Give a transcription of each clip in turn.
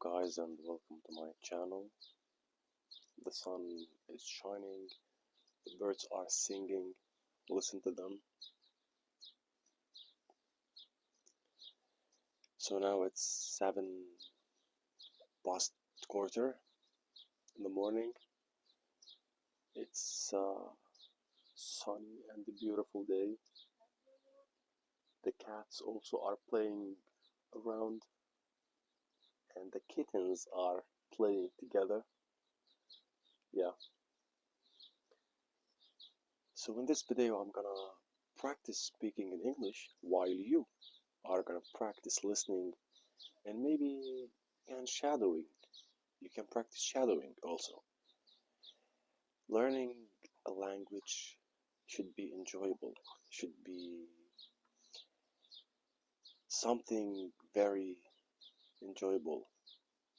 guys, and welcome to my channel. The sun is shining, the birds are singing, listen to them. So now it's 7 past quarter in the morning. It's a sunny and a beautiful day. The cats also are playing around, and the kittens are playing together. Yeah. So in this video I'm gonna practice speaking in English while you are gonna practice listening and maybe and shadowing. You can practice shadowing also. Learning a language should be enjoyable, should be something very enjoyable,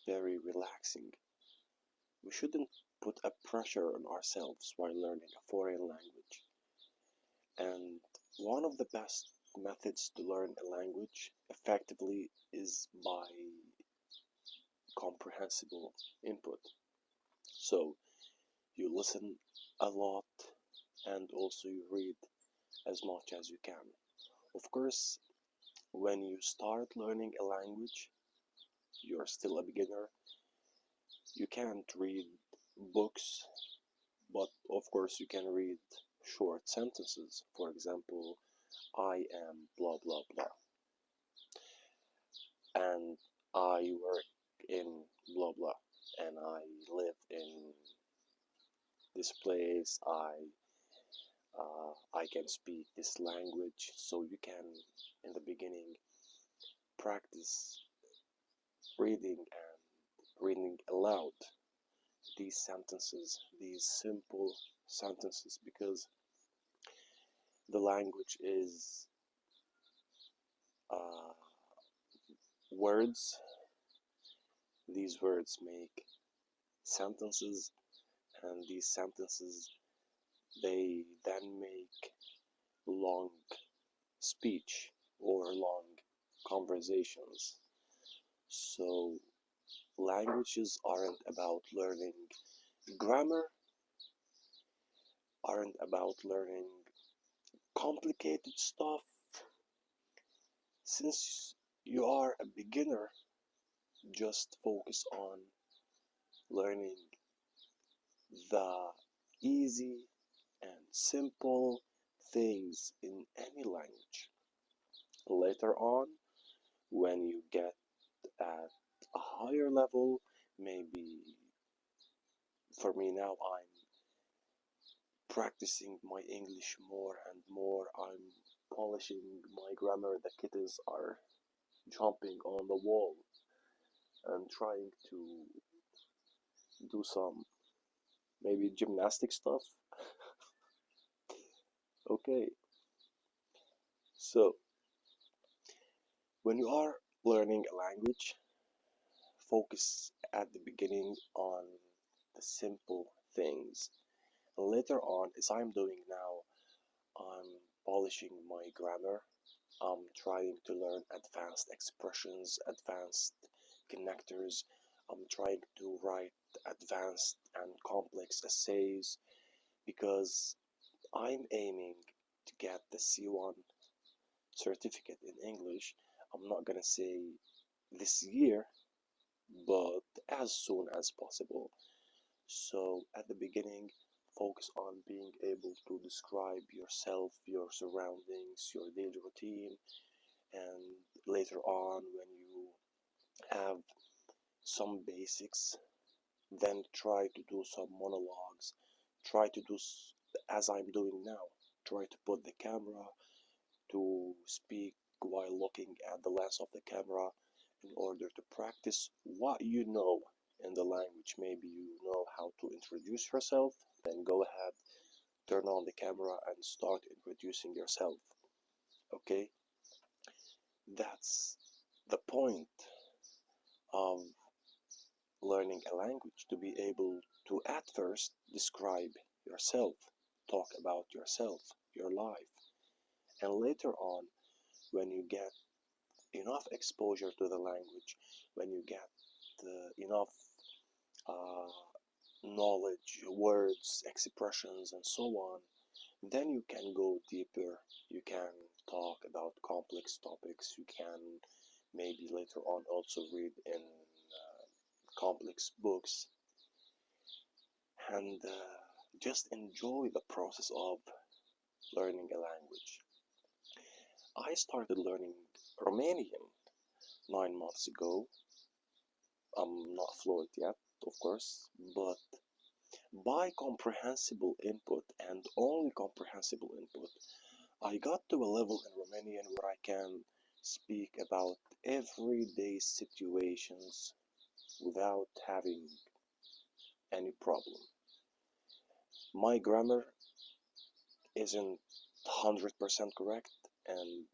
very relaxing. We shouldn't put a pressure on ourselves while learning a foreign language. And one of the best methods to learn a language effectively is by comprehensible input. So you listen a lot and also you read as much as you can. Of course, when you start learning a language, you're still a beginner. You can't read books, but of course you can read short sentences. For example, I am blah blah blah, and I work in blah blah, and I live in this place. I can speak this language. So you can, in the beginning, practice reading and reading aloud these sentences, these simple sentences, because the language is words. These words make sentences, and these sentences, they then make long speech or long conversations. So languages aren't about learning grammar, aren't about learning complicated stuff. Since you are a beginner, just focus on learning the easy and simple things in any language. Later on, when you get at a higher level, maybe for me now, I'm practicing my English more and more. I'm polishing my grammar. The kittens are jumping on the wall and trying to do some maybe gymnastic stuff. Okay, so when you are learning a language, focus at the beginning on the simple things. Later on, as I'm doing now, I'm polishing my grammar. I'm trying to learn advanced expressions, advanced connectors. I'm trying to write advanced and complex essays because I'm aiming to get the C1 certificate in English. I'm not gonna say this year, but as soon as possible. So at the beginning, focus on being able to describe yourself, your surroundings, your daily routine, and later on, when you have some basics, then try to do some monologues. Try to do as I'm doing now. Try to put the camera to speak while looking at the lens of the camera in order to practice what you know in the language. Maybe you know how to introduce yourself, then go ahead, turn on the camera and start introducing yourself. Okay? That's the point of learning a language, to be able to at first describe yourself, talk about yourself, your life, and later on, when you get enough exposure to the language, when you get enough uh, knowledge, words, expressions, and so on, then you can go deeper. You can talk about complex topics. You can maybe later on also read in complex books and just enjoy the process of learning a language. I started learning Romanian 9 months ago. I'm not fluent yet, of course, but by comprehensible input and only comprehensible input, I got to a level in Romanian where I can speak about everyday situations without having any problem. My grammar isn't 100% correct, and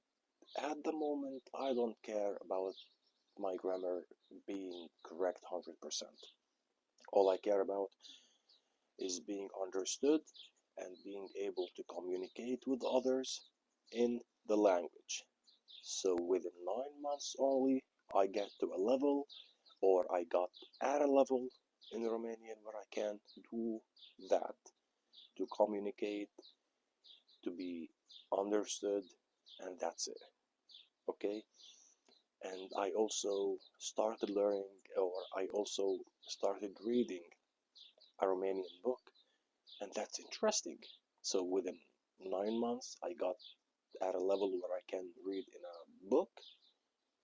at the moment, I don't care about my grammar being correct 100%. All I care about is being understood and being able to communicate with others in the language. So within 9 months only, I get to a level, or I got at a level in Romanian where I can do that, to communicate, to be understood, and that's it. Okay? And I also started learning, or I also started reading a Romanian book, and that's interesting. So within 9 months, I got at a level where I can read in a book.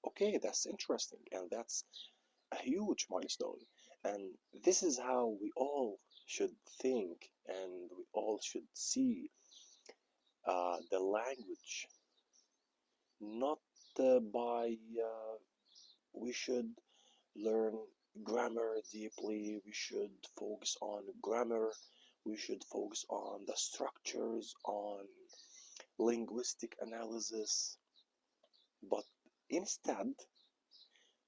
Okay, that's interesting, and that's a huge milestone. And this is how we all should think, and we all should see the language, not by we should learn grammar deeply, we should focus on grammar, we should focus on the structures, on linguistic analysis, but instead,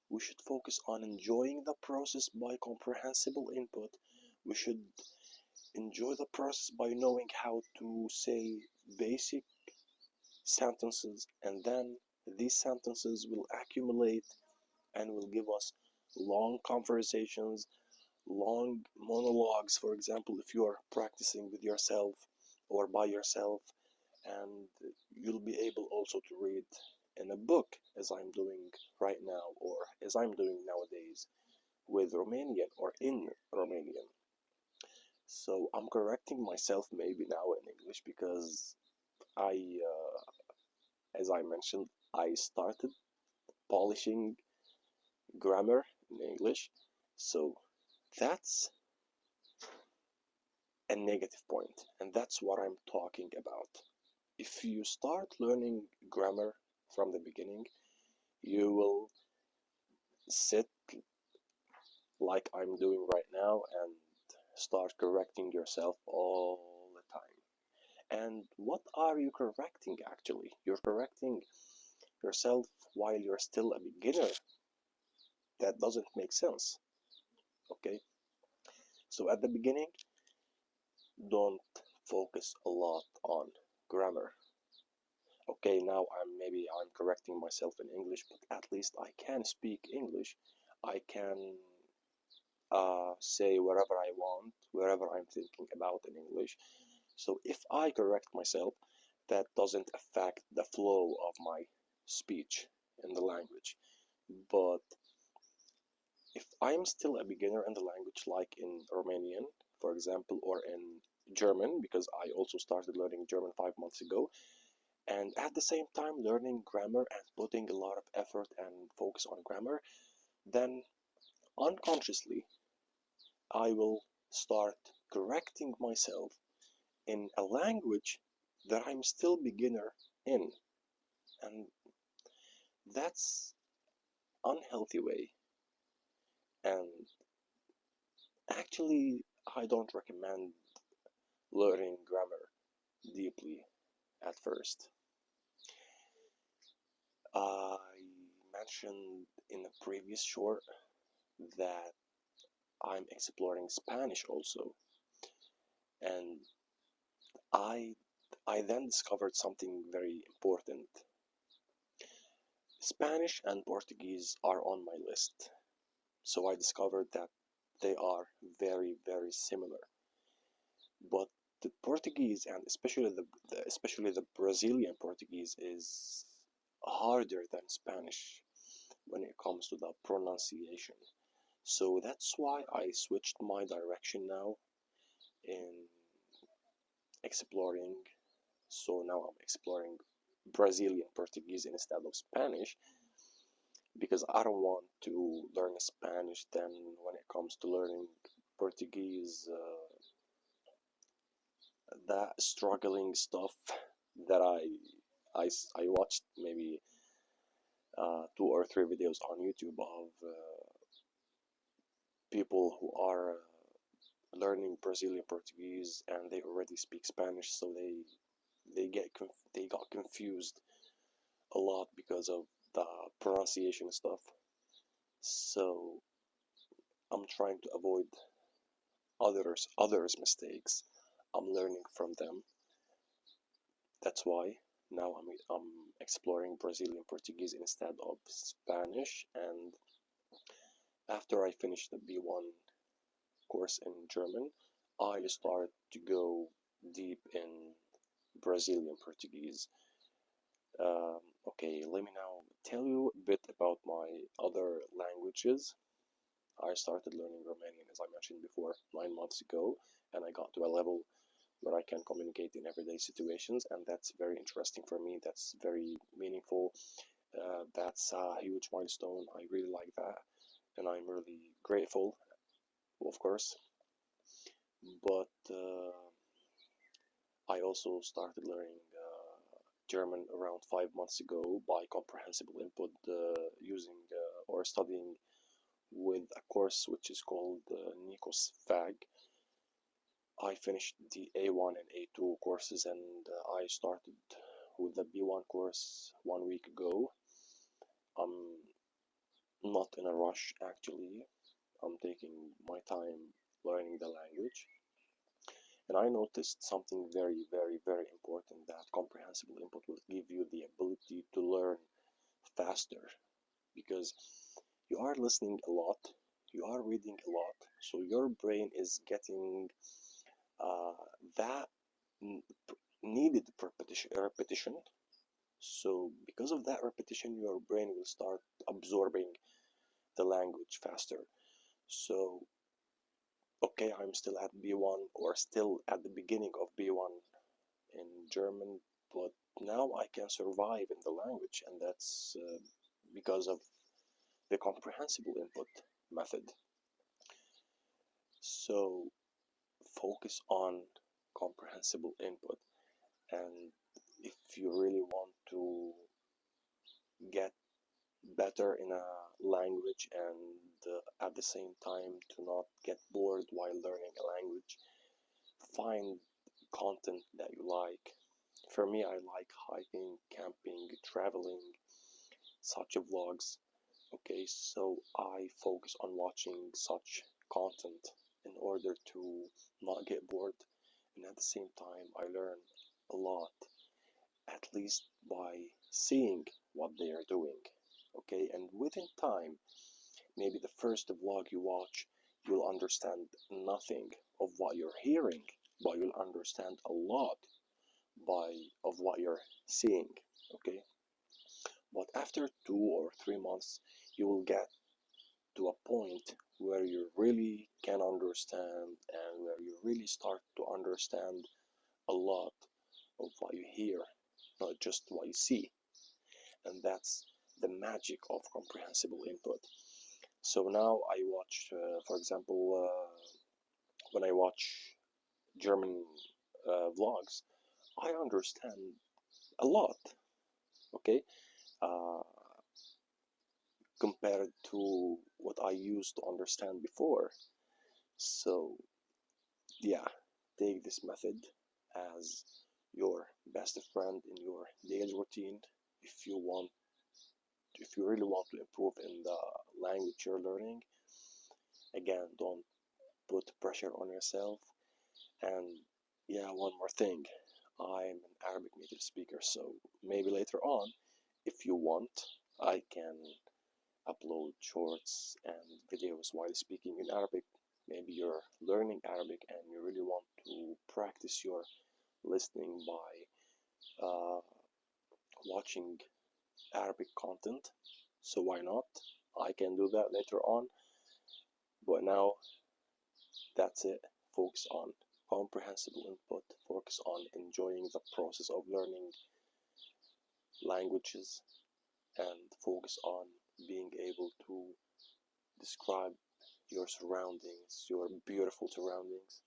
we should focus on enjoying the process by comprehensible input. We should enjoy the process by knowing how to say basic sentences, and then these sentences will accumulate and will give us long conversations, long monologues. For example, if you are practicing with yourself or by yourself, and you'll be able also to read in a book, as I'm doing right now, or as I'm doing nowadays with Romanian or in Romanian. So I'm correcting myself maybe now in English because as I mentioned, I started polishing grammar in English. So that's a negative point, and that's what I'm talking about. If you start learning grammar from the beginning, you will sit like I'm doing right now and start correcting yourself all the time. And what are you correcting actually? You're correcting yourself while you're still a beginner. That doesn't make sense. Okay? So at the beginning, don't focus a lot on grammar. Okay, now I'm correcting myself in English, but at least I can speak English. I can say whatever I want, wherever I'm thinking about in English. So if I correct myself, that doesn't affect the flow of my speech in the language. But if I'm still a beginner in the language, like in Romanian, for example, or in German, because I also started learning German 5 months ago, and at the same time learning grammar and putting a lot of effort and focus on grammar, then unconsciously I will start correcting myself in a language that I'm still beginner in. And that's unhealthy way. And actually, I don't recommend learning grammar deeply at first. I mentioned in a previous short that I'm exploring Spanish also, and I I then discovered something very important. Spanish and Portuguese are on my list. So I discovered that they are very, very similar. But the Portuguese, and especially the Brazilian Portuguese, is harder than Spanish when it comes to the pronunciation. So that's why I switched my direction now in exploring. So now I'm exploring Brazilian Portuguese instead of Spanish, because I don't want to learn Spanish. Then when it comes to learning Portuguese, that struggling stuff that I watched maybe 2 or 3 videos on YouTube of people who are learning Brazilian Portuguese and they already speak Spanish, so they got confused a lot because of the pronunciation stuff. So I'm trying to avoid others mistakes. I'm learning from them. That's why now I'm exploring Brazilian Portuguese instead of Spanish. And after I finished the B1 course in German, I started to go deep in Brazilian Portuguese. Okay, let me now tell you a bit about my other languages. I started learning Romanian, as I mentioned before, 9 months ago, and I got to a level where I can communicate in everyday situations, and that's very interesting for me. That's very meaningful. That's a huge milestone. I really like that, and I'm really grateful, of course. But I also started learning German around 5 months ago by comprehensible input, using or studying with a course which is called Nikos FAG. I finished the A1 and A2 courses, and I started with the B1 course 1 week ago. I'm not in a rush actually. I'm taking my time learning the language. And I noticed something very, very, very important, that comprehensible input will give you the ability to learn faster, because you are listening a lot, you are reading a lot, so your brain is getting uh, that needed repetition. So because of that repetition, your brain will start absorbing the language faster. So okay, I'm still at B1, or still at the beginning of B1 in German, but now I can survive in the language, and that's because of the comprehensible input method. So focus on comprehensible input, and if you really want to get better in a language, and at the same time to not get bored while learning a language, find content that you like. For me, I like hiking, camping, traveling, such vlogs. Okay, so I focus on watching such content in order to not get bored, and at the same time I learn a lot, at least by seeing what they are doing. Okay, and within time, maybe the first vlog you watch, you'll understand nothing of what you're hearing, but you'll understand a lot of what you're seeing. Okay, but after 2 or 3 months, you will get to a point where you really can understand, and where you really start to understand a lot of what you hear, not just what you see. And that's the magic of comprehensible input. So now I watch, for example, when I watch German vlogs, I understand a lot, okay, uh, compared to what I used to understand before. So yeah, take this method as your best friend in your daily routine. If you want, if you really want to improve in the language you're learning, again, don't put pressure on yourself. And yeah, one more thing, I'm an Arabic native speaker, so maybe later on, if you want, I can upload shorts and videos while speaking in Arabic. Maybe you're learning Arabic and you really want to practice your listening by watching Arabic content. So why not? I can do that later on. But now that's it. Focus on comprehensible input. Focus on enjoying the process of learning languages and focus on being able to describe your surroundings, your beautiful surroundings,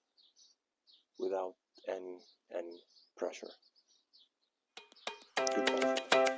without any pressure. Goodbye.